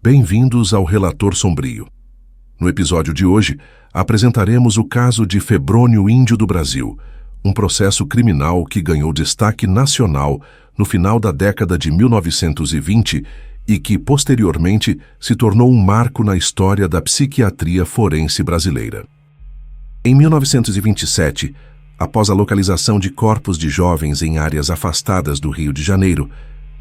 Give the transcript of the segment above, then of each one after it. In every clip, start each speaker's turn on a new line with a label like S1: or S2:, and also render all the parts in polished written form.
S1: Bem-vindos ao Relator Sombrio. No episódio de hoje, apresentaremos o caso de Febrônio Índio do Brasil, um processo criminal que ganhou destaque nacional no final da década de 1920 e que, posteriormente, se tornou um marco na história da psiquiatria forense brasileira. Em 1927, após a localização de corpos de jovens em áreas afastadas do Rio de Janeiro,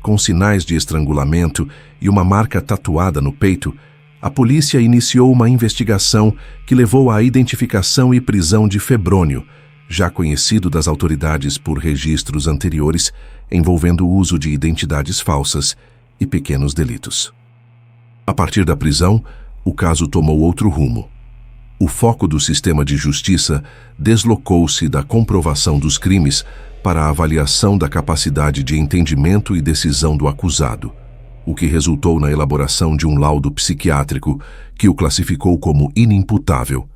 S1: com sinais de estrangulamento e uma marca tatuada no peito, a polícia iniciou uma investigação que levou à identificação e prisão de Febrônio, já conhecido das autoridades por registros anteriores envolvendo o uso de identidades falsas e pequenos delitos. A partir da prisão, o caso tomou outro rumo. O foco do sistema de justiça deslocou-se da comprovação dos crimes para a avaliação da capacidade de entendimento e decisão do acusado, o que resultou na elaboração de um laudo psiquiátrico que o classificou como inimputável,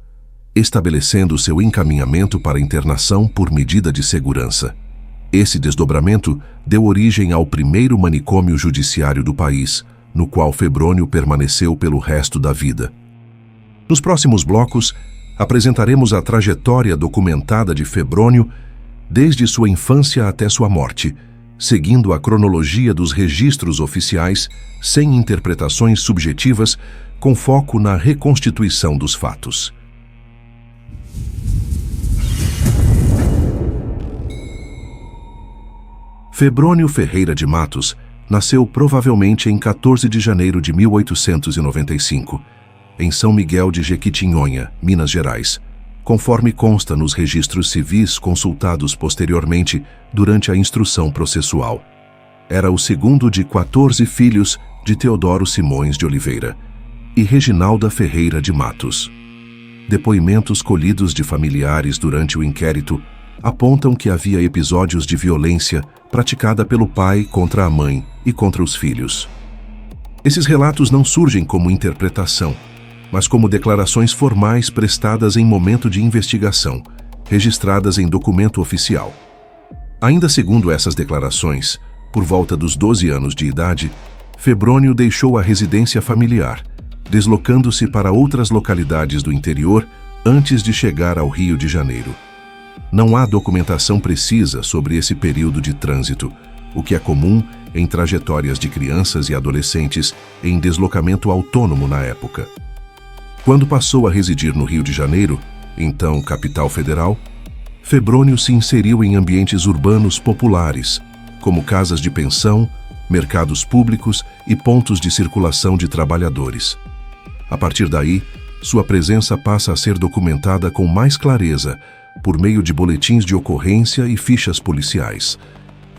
S1: estabelecendo seu encaminhamento para internação por medida de segurança. Esse desdobramento deu origem ao primeiro manicômio judiciário do país, no qual Febrônio permaneceu pelo resto da vida. Nos próximos blocos, apresentaremos a trajetória documentada de Febrônio desde sua infância até sua morte, seguindo a cronologia dos registros oficiais, sem interpretações subjetivas, com foco na reconstituição dos fatos. Febrônio Ferreira de Matos nasceu provavelmente em 14 de janeiro de 1895, em São Miguel de Jequitinhonha, Minas Gerais, conforme consta nos registros civis consultados posteriormente durante a instrução processual. Era o segundo de 14 filhos de Teodoro Simões de Oliveira e Reginalda Ferreira de Matos. Depoimentos colhidos de familiares durante o inquérito apontam que havia episódios de violência praticada pelo pai contra a mãe e contra os filhos. Esses relatos não surgem como interpretação, mas como declarações formais prestadas em momento de investigação, registradas em documento oficial. Ainda segundo essas declarações, por volta dos 12 anos de idade, Febrônio deixou a residência familiar, deslocando-se para outras localidades do interior antes de chegar ao Rio de Janeiro. Não há documentação precisa sobre esse período de trânsito, o que é comum em trajetórias de crianças e adolescentes em deslocamento autônomo na época. Quando passou a residir no Rio de Janeiro, então capital federal, Febrônio se inseriu em ambientes urbanos populares, como casas de pensão, mercados públicos e pontos de circulação de trabalhadores. A partir daí, sua presença passa a ser documentada com mais clareza por meio de boletins de ocorrência e fichas policiais.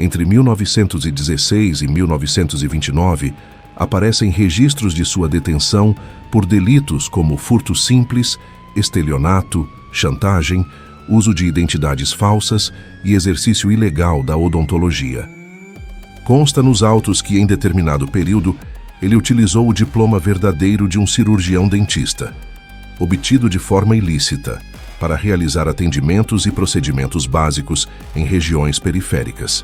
S1: Entre 1916 e 1929, aparecem registros de sua detenção por delitos como furto simples, estelionato, chantagem, uso de identidades falsas e exercício ilegal da odontologia. Consta nos autos que, em determinado período, ele utilizou o diploma verdadeiro de um cirurgião dentista, obtido de forma ilícita, para realizar atendimentos e procedimentos básicos em regiões periféricas.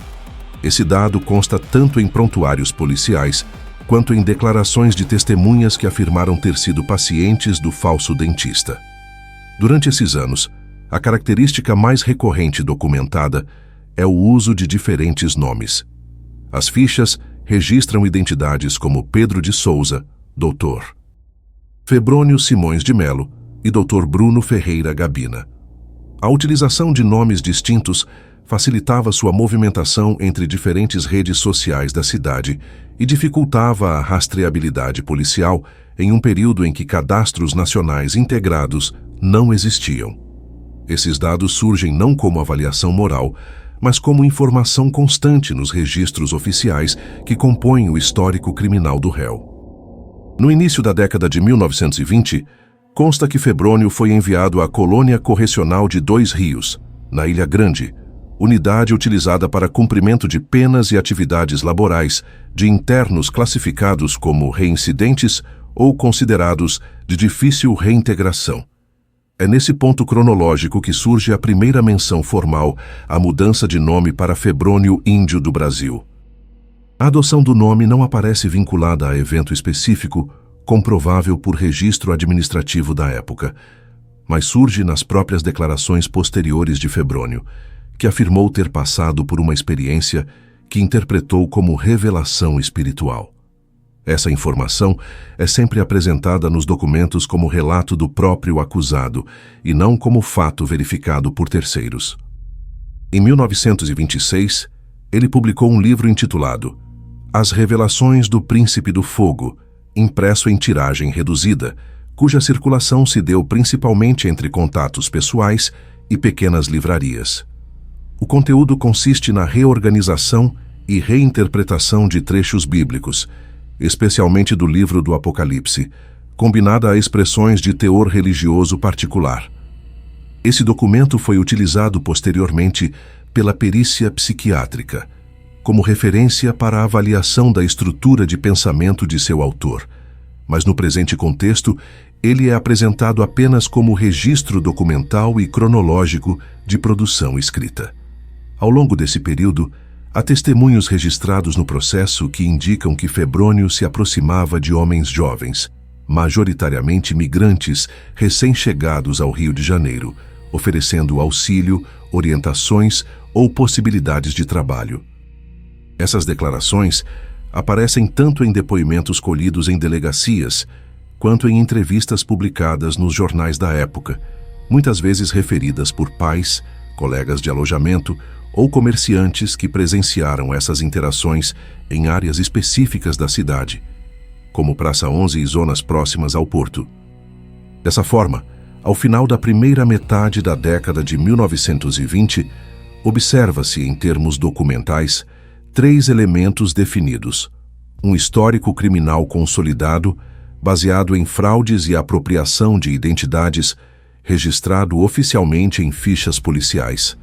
S1: Esse dado consta tanto em prontuários policiais quanto em declarações de testemunhas que afirmaram ter sido pacientes do falso dentista. Durante esses anos, a característica mais recorrente documentada é o uso de diferentes nomes. As fichas registram identidades como Pedro de Souza, doutor, Febrônio Simões de Melo e Dr. Bruno Ferreira Gabina. A utilização de nomes distintos facilitava sua movimentação entre diferentes redes sociais da cidade e dificultava a rastreabilidade policial em um período em que cadastros nacionais integrados não existiam. Esses dados surgem não como avaliação moral, mas como informação constante nos registros oficiais que compõem o histórico criminal do réu. No início da década de 1920, consta que Febrônio foi enviado à Colônia Correcional de Dois Rios, na Ilha Grande, unidade utilizada para cumprimento de penas e atividades laborais de internos classificados como reincidentes ou considerados de difícil reintegração. É nesse ponto cronológico que surge a primeira menção formal à mudança de nome para Febrônio Índio do Brasil. A adoção do nome não aparece vinculada a evento específico, comprovável por registro administrativo da época, mas surge nas próprias declarações posteriores de Febrônio, que afirmou ter passado por uma experiência que interpretou como revelação espiritual. Essa informação é sempre apresentada nos documentos como relato do próprio acusado e não como fato verificado por terceiros. Em 1926, ele publicou um livro intitulado As Revelações do Príncipe do Fogo, impresso em tiragem reduzida, cuja circulação se deu principalmente entre contatos pessoais e pequenas livrarias. O conteúdo consiste na reorganização e reinterpretação de trechos bíblicos, especialmente do livro do Apocalipse, combinada a expressões de teor religioso particular. Esse documento foi utilizado posteriormente pela perícia psiquiátrica, como referência para a avaliação da estrutura de pensamento de seu autor, mas no presente contexto, ele é apresentado apenas como registro documental e cronológico de produção escrita. Ao longo desse período, há testemunhos registrados no processo que indicam que Febrônio se aproximava de homens jovens, majoritariamente migrantes recém-chegados ao Rio de Janeiro, oferecendo auxílio, orientações ou possibilidades de trabalho. Essas declarações aparecem tanto em depoimentos colhidos em delegacias, quanto em entrevistas publicadas nos jornais da época, muitas vezes referidas por pais, colegas de alojamento ou comerciantes que presenciaram essas interações em áreas específicas da cidade, como Praça 11 e zonas próximas ao porto. Dessa forma, ao final da primeira metade da década de 1920, observa-se, em termos documentais, 3 elementos definidos: um histórico criminal consolidado, baseado em fraudes e apropriação de identidades, registrado oficialmente em fichas policiais,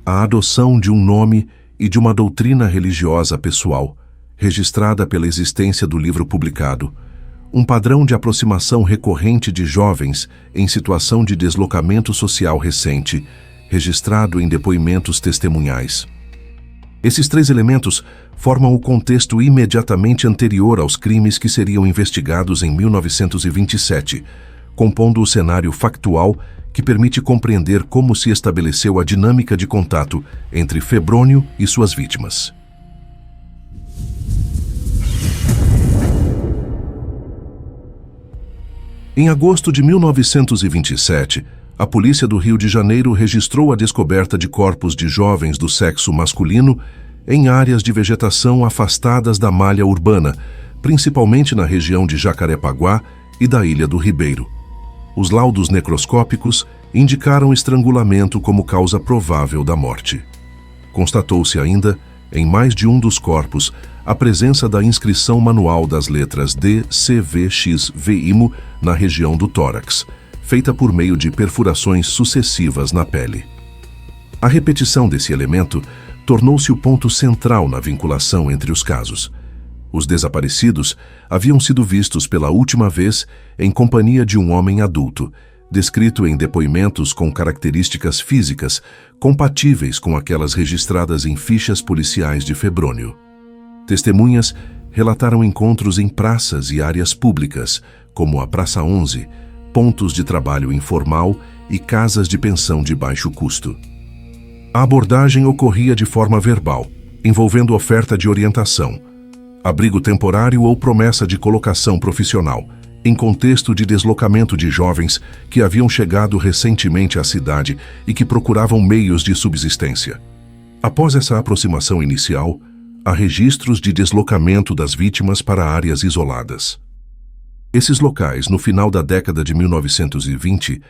S1: a adoção de um nome e de uma doutrina religiosa pessoal, registrada pela existência do livro publicado, um padrão de aproximação recorrente de jovens em situação de deslocamento social recente, registrado em depoimentos testemunhais. Esses 3 elementos formam o contexto imediatamente anterior aos crimes que seriam investigados em 1927, compondo o cenário factual que permite compreender como se estabeleceu a dinâmica de contato entre Febrônio e suas vítimas. Em agosto de 1927, a polícia do Rio de Janeiro registrou a descoberta de corpos de jovens do sexo masculino em áreas de vegetação afastadas da malha urbana, principalmente na região de Jacarepaguá e da Ilha do Ribeiro. Os laudos necroscópicos indicaram estrangulamento como causa provável da morte. Constatou-se ainda, em mais de um dos corpos, a presença da inscrição manual das letras D, C, V, X, V, IMO na região do tórax, feita por meio de perfurações sucessivas na pele. A repetição desse elemento tornou-se o ponto central na vinculação entre os casos. Os desaparecidos haviam sido vistos pela última vez em companhia de um homem adulto, descrito em depoimentos com características físicas compatíveis com aquelas registradas em fichas policiais de Febrônio. Testemunhas relataram encontros em praças e áreas públicas, como a Praça 11, pontos de trabalho informal e casas de pensão de baixo custo. A abordagem ocorria de forma verbal, envolvendo oferta de orientação, abrigo temporário ou promessa de colocação profissional, em contexto de deslocamento de jovens que haviam chegado recentemente à cidade e que procuravam meios de subsistência. Após essa aproximação inicial, há registros de deslocamento das vítimas para áreas isoladas. Esses locais, no final da década de 1920,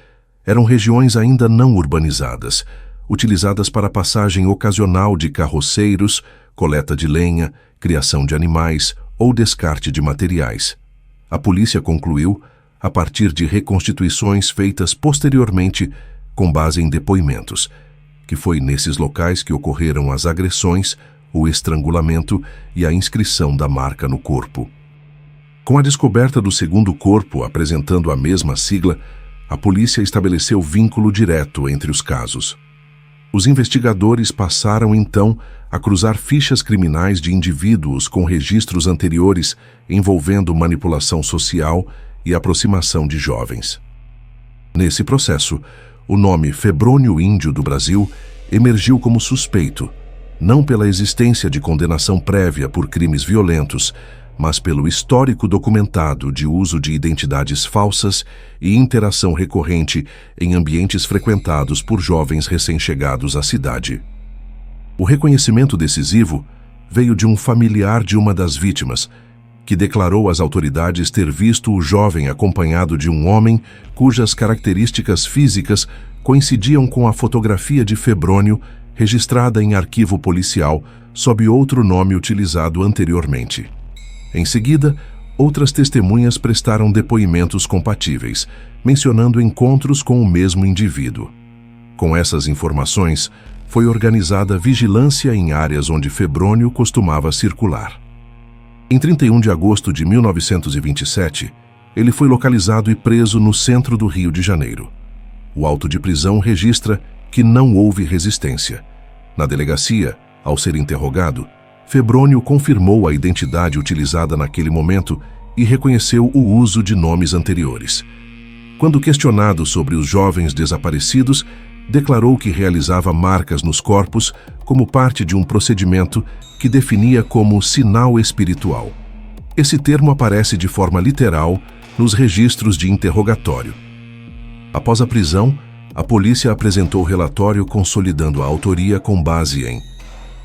S1: eram regiões ainda não urbanizadas, utilizadas para passagem ocasional de carroceiros, coleta de lenha, criação de animais ou descarte de materiais. A polícia concluiu, a partir de reconstituições feitas posteriormente com base em depoimentos, que foi nesses locais que ocorreram as agressões, o estrangulamento e a inscrição da marca no corpo. Com a descoberta do segundo corpo apresentando a mesma sigla, a polícia estabeleceu vínculo direto entre os casos. Os investigadores passaram, então, a cruzar fichas criminais de indivíduos com registros anteriores envolvendo manipulação social e aproximação de jovens. Nesse processo, o nome Febrônio Índio do Brasil emergiu como suspeito, não pela existência de condenação prévia por crimes violentos, mas pelo histórico documentado de uso de identidades falsas e interação recorrente em ambientes frequentados por jovens recém-chegados à cidade. O reconhecimento decisivo veio de um familiar de uma das vítimas, que declarou às autoridades ter visto o jovem acompanhado de um homem cujas características físicas coincidiam com a fotografia de Febrônio registrada em arquivo policial sob outro nome utilizado anteriormente. Em seguida, outras testemunhas prestaram depoimentos compatíveis, mencionando encontros com o mesmo indivíduo. Com essas informações, foi organizada vigilância em áreas onde Febrônio costumava circular. Em 31 de agosto de 1927, ele foi localizado e preso no centro do Rio de Janeiro. O auto de prisão registra que não houve resistência. Na delegacia, ao ser interrogado, Febrônio confirmou a identidade utilizada naquele momento e reconheceu o uso de nomes anteriores. Quando questionado sobre os jovens desaparecidos, declarou que realizava marcas nos corpos como parte de um procedimento que definia como sinal espiritual. Esse termo aparece de forma literal nos registros de interrogatório. Após a prisão, a polícia apresentou relatório consolidando a autoria com base em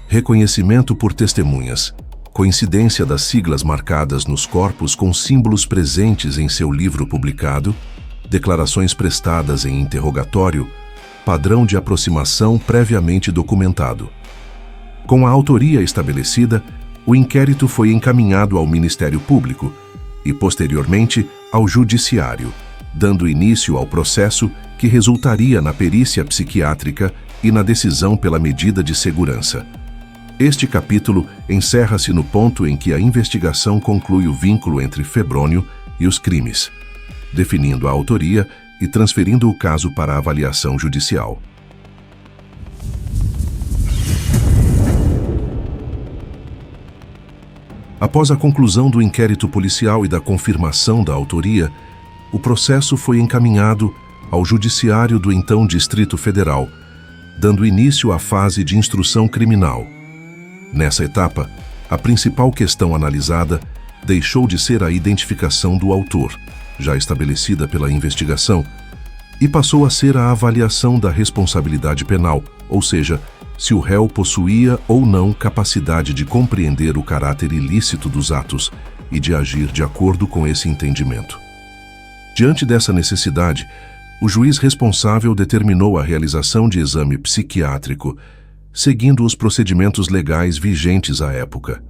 S1: reconhecimento por testemunhas, coincidência das siglas marcadas nos corpos com símbolos presentes em seu livro publicado, declarações prestadas em interrogatório, padrão de aproximação previamente documentado. Com a autoria estabelecida, o inquérito foi encaminhado ao Ministério Público e, posteriormente, ao Judiciário, dando início ao processo que resultaria na perícia psiquiátrica e na decisão pela medida de segurança. Este capítulo encerra-se no ponto em que a investigação conclui o vínculo entre Febrônio e os crimes, definindo a autoria e transferindo o caso para a avaliação judicial. Após a conclusão do inquérito policial e da confirmação da autoria, o processo foi encaminhado ao Judiciário do então Distrito Federal, dando início à fase de instrução criminal. Nessa etapa, a principal questão analisada deixou de ser a identificação do autor, já estabelecida pela investigação, e passou a ser a avaliação da responsabilidade penal, ou seja, se o réu possuía ou não capacidade de compreender o caráter ilícito dos atos e de agir de acordo com esse entendimento. Diante dessa necessidade, o juiz responsável determinou a realização de exame psiquiátrico, seguindo os procedimentos legais vigentes à época.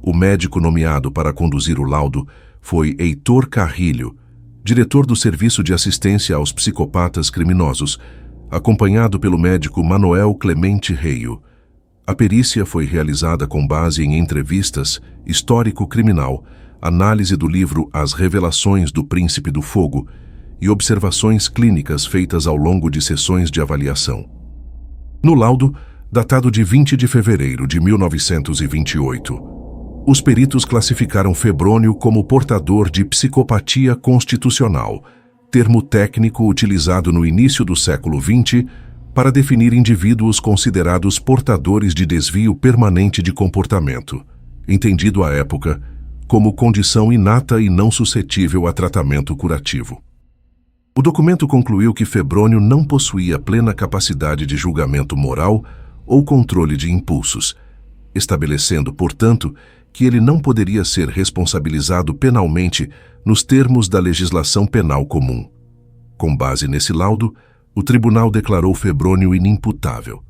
S1: O médico nomeado para conduzir o laudo foi Heitor Carrilho, diretor do Serviço de Assistência aos Psicopatas Criminosos, acompanhado pelo médico Manuel Clemente Reio. A perícia foi realizada com base em entrevistas, histórico criminal, análise do livro As Revelações do Príncipe do Fogo e observações clínicas feitas ao longo de sessões de avaliação. No laudo, datado de 20 de fevereiro de 1928, os peritos classificaram Febrônio como portador de psicopatia constitucional, termo técnico utilizado no início do século XX para definir indivíduos considerados portadores de desvio permanente de comportamento, entendido à época como condição inata e não suscetível a tratamento curativo. O documento concluiu que Febrônio não possuía plena capacidade de julgamento moral ou controle de impulsos, estabelecendo, portanto, que ele não poderia ser responsabilizado penalmente nos termos da legislação penal comum. Com base nesse laudo, o tribunal declarou Febrônio inimputável.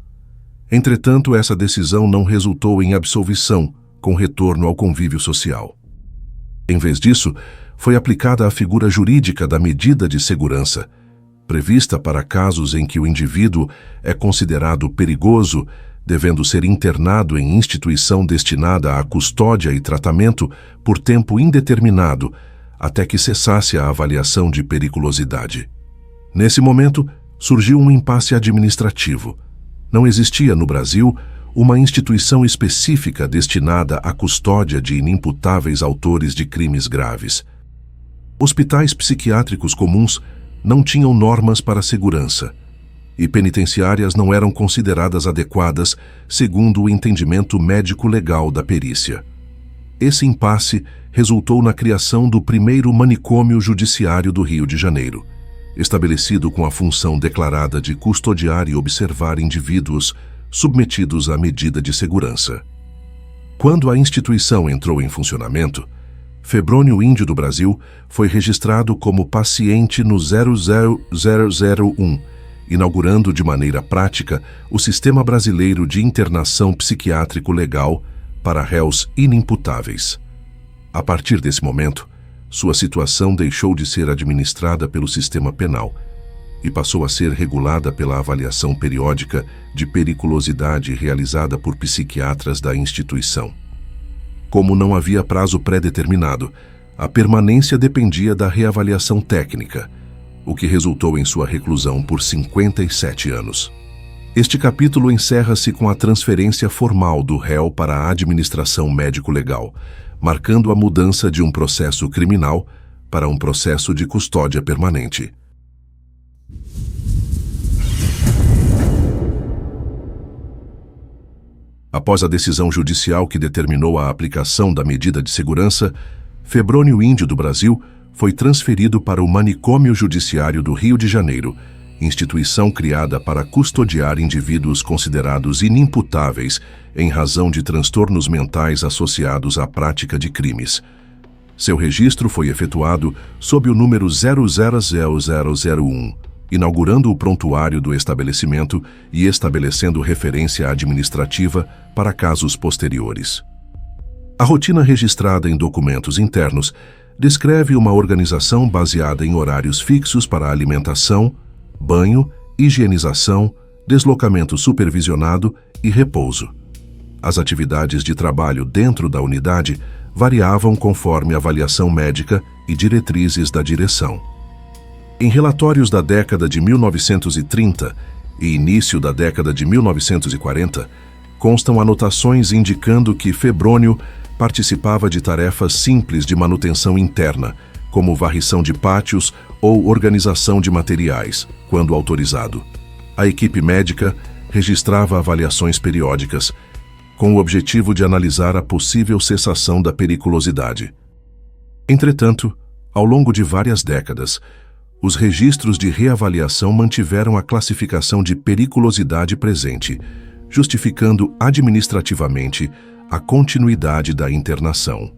S1: Entretanto, essa decisão não resultou em absolvição, com retorno ao convívio social. Em vez disso, foi aplicada a figura jurídica da medida de segurança, prevista para casos em que o indivíduo é considerado perigoso, devendo ser internado em instituição destinada à custódia e tratamento por tempo indeterminado, até que cessasse a avaliação de periculosidade. Nesse momento, surgiu um impasse administrativo. Não existia no Brasil uma instituição específica destinada à custódia de inimputáveis autores de crimes graves. Hospitais psiquiátricos comuns não tinham normas para segurança, e penitenciárias não eram consideradas adequadas segundo o entendimento médico-legal da perícia. Esse impasse resultou na criação do primeiro manicômio judiciário do Rio de Janeiro, estabelecido com a função declarada de custodiar e observar indivíduos submetidos à medida de segurança. Quando a instituição entrou em funcionamento, Febrônio Índio do Brasil foi registrado como paciente no 00001, inaugurando de maneira prática o Sistema Brasileiro de Internação Psiquiátrico Legal para réus inimputáveis. A partir desse momento, sua situação deixou de ser administrada pelo sistema penal e passou a ser regulada pela avaliação periódica de periculosidade realizada por psiquiatras da instituição. Como não havia prazo pré-determinado, a permanência dependia da reavaliação técnica, o que resultou em sua reclusão por 57 anos. Este capítulo encerra-se com a transferência formal do réu para a administração médico-legal, marcando a mudança de um processo criminal para um processo de custódia permanente. Após a decisão judicial que determinou a aplicação da medida de segurança, Febrônio Índio do Brasil foi transferido para o Manicômio Judiciário do Rio de Janeiro, instituição criada para custodiar indivíduos considerados inimputáveis em razão de transtornos mentais associados à prática de crimes. Seu registro foi efetuado sob o número 00001, inaugurando o prontuário do estabelecimento e estabelecendo referência administrativa para casos posteriores. A rotina registrada em documentos internos descreve uma organização baseada em horários fixos para alimentação, banho, higienização, deslocamento supervisionado e repouso. As atividades de trabalho dentro da unidade variavam conforme avaliação médica e diretrizes da direção. Em relatórios da década de 1930 e início da década de 1940, constam anotações indicando que Febrônio participava de tarefas simples de manutenção interna, como varrição de pátios ou organização de materiais, quando autorizado. A equipe médica registrava avaliações periódicas, com o objetivo de analisar a possível cessação da periculosidade. Entretanto, ao longo de várias décadas, os registros de reavaliação mantiveram a classificação de periculosidade presente, justificando administrativamente a continuidade da internação.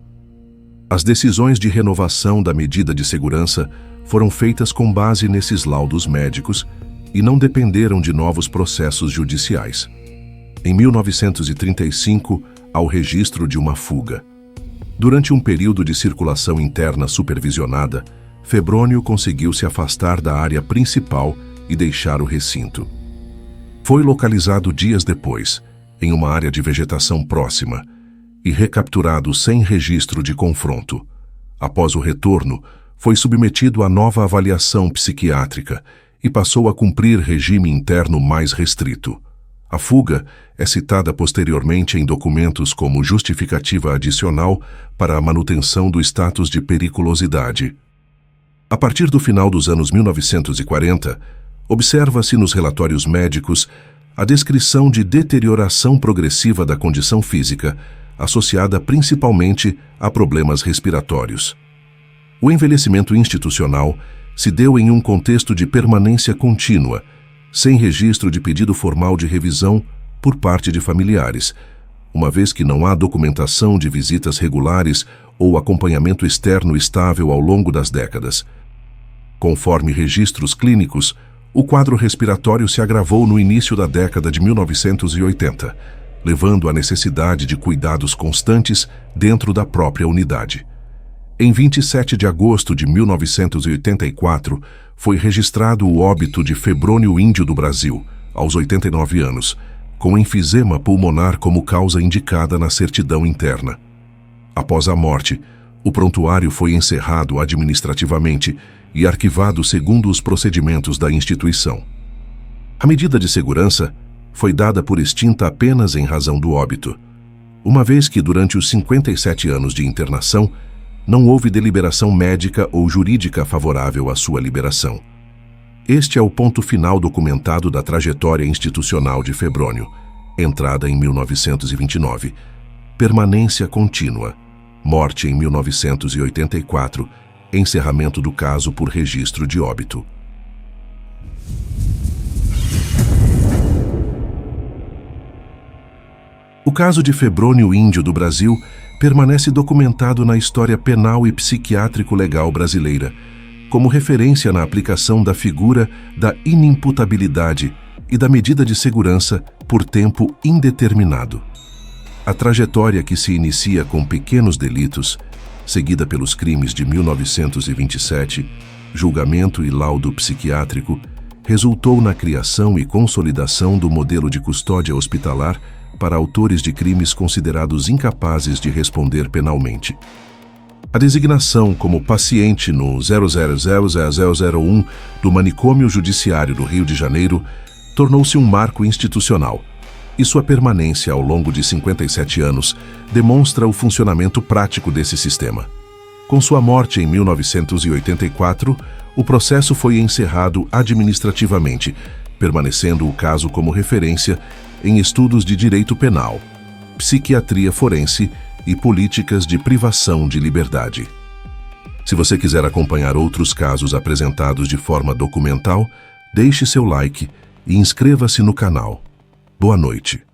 S1: As decisões de renovação da medida de segurança foram feitas com base nesses laudos médicos e não dependeram de novos processos judiciais. Em 1935, há o registro de uma fuga. Durante um período de circulação interna supervisionada, Febrônio conseguiu se afastar da área principal e deixar o recinto. Foi localizado dias depois, em uma área de vegetação próxima, e recapturado sem registro de confronto. Após o retorno, foi submetido a nova avaliação psiquiátrica e passou a cumprir regime interno mais restrito. A fuga é citada posteriormente em documentos como justificativa adicional para a manutenção do status de periculosidade. A partir do final dos anos 1940, observa-se nos relatórios médicos a descrição de deterioração progressiva da condição física, associada principalmente a problemas respiratórios. O envelhecimento institucional se deu em um contexto de permanência contínua, sem registro de pedido formal de revisão por parte de familiares, uma vez que não há documentação de visitas regulares ou acompanhamento externo estável ao longo das décadas. Conforme registros clínicos, o quadro respiratório se agravou no início da década de 1980, levando à necessidade de cuidados constantes dentro da própria unidade. Em 27 de agosto de 1984, foi registrado o óbito de Febrônio Índio do Brasil, aos 89 anos, com enfisema pulmonar como causa indicada na certidão interna. Após a morte, o prontuário foi encerrado administrativamente e arquivado segundo os procedimentos da instituição. A medida de segurança foi dada por extinta apenas em razão do óbito, uma vez que, durante os 57 anos de internação, não houve deliberação médica ou jurídica favorável à sua liberação. Este é o ponto final documentado da trajetória institucional de Febrônio: entrada em 1929, permanência contínua, morte em 1984, encerramento do caso por registro de óbito. O caso de Febrônio Índio do Brasil permanece documentado na história penal e psiquiátrico-legal brasileira, como referência na aplicação da figura da inimputabilidade e da medida de segurança por tempo indeterminado. A trajetória, que se inicia com pequenos delitos, seguida pelos crimes de 1927, julgamento e laudo psiquiátrico, resultou na criação e consolidação do modelo de custódia hospitalar para autores de crimes considerados incapazes de responder penalmente. A designação como paciente no 000001 do Manicômio Judiciário do Rio de Janeiro tornou-se um marco institucional, e sua permanência ao longo de 57 anos demonstra o funcionamento prático desse sistema. Com sua morte em 1984, o processo foi encerrado administrativamente, permanecendo o caso como referência em estudos de direito penal, psiquiatria forense e políticas de privação de liberdade. Se você quiser acompanhar outros casos apresentados de forma documental, deixe seu like e inscreva-se no canal. Boa noite.